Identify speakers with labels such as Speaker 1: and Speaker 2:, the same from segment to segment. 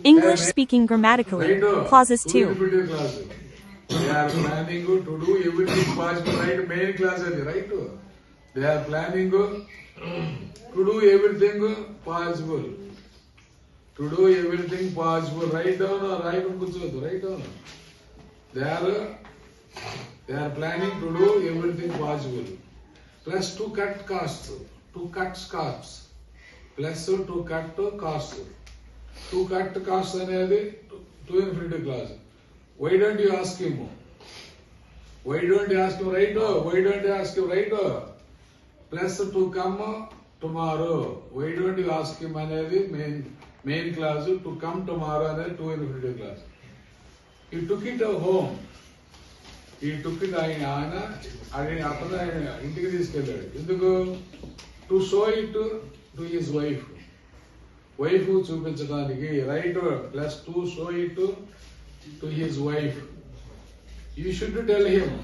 Speaker 1: English speaking grammatically. Clauses 2.
Speaker 2: Class. They are planning to do everything possible, right? Main class, right? They are planning to do everything possible. To do everything possible. Write down or write down. They are planning to do everything possible. Plus to cut costs. To cut costs. Plus to cut costs. To cut costs అనేది to infinitive clause. Why don't you ask him? Why don't you ask him right? Why don't you ask him right? Plus to come tomorrow. Why don't you ask him అనేది main clause. To come tomorrow అనేది to infinitive clause. He took it home. He took it ఆయన ఇంటికి తీసుకెళ్ళాడు. ఎందుకు? To show it to his wife. Wife చూపించడానికి right plus to show it to his wife. You should tell him.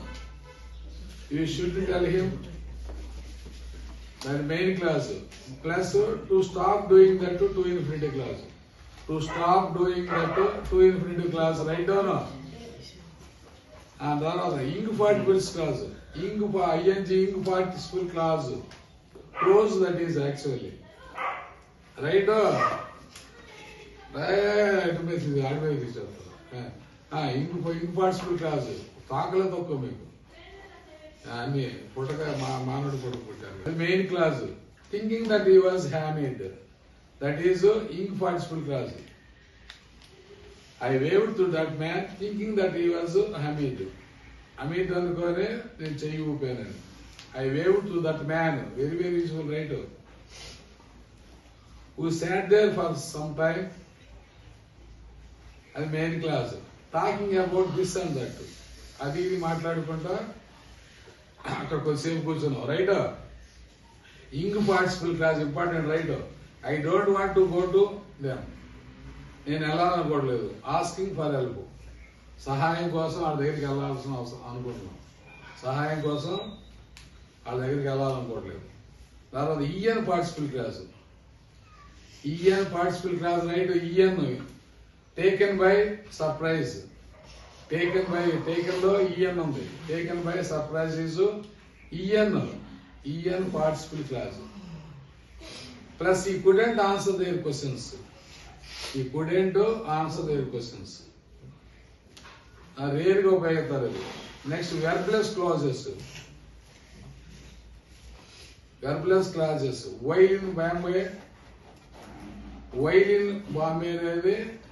Speaker 2: దాని main clause plus to stop doing that to infinitive clause. To stop doing that to infinitive clause right down. తర్వాత ing participles clause. Ing participle clause close that is actually right. ఆడిపోయి తీసుకొస్తారు. Ing participle class తాకలే తక్కువ మీకు అన్ని పుట్టక మానవుడు కొడుకు పుట్టారు. Main clause thinking that he was humid. That is ing participle clause. I waved to that man thinking that he was Hamid. Hamid అనుకోనే నేను చెయ్యి ఊపాను. I waved to that man, very very useful writer, who sat there for some time. అది main class. Talking about this and that. అది ఇది మాట్లాడుకుంటా అక్కడ కొద్దిసేపు కూర్చున్నాం right. Ing participle class important right. I don't want to go to them. నేను వెళ్ళాలనుకోవట్లేదు. Asking for help. సహాయం కోసం వాళ్ళ దగ్గరికి వెళ్ళాల్సిన అవసరం అనుకుంటున్నాం. సహాయం కోసం వాళ్ళ దగ్గరికి వెళ్ళాలనుకోవట్లేదు. తర్వాత EN participle clause. EN participle clause right. EN taken by surprise. Taken లో ఈఎన్ ఉంది. Taken by surprise is EN participle clause. Plus he couldn't answer their questions. He couldn't answer their questions. రేర్గా ఉపయోగిస్తారు అది. Next verbless clauses. While in Bombay అనేది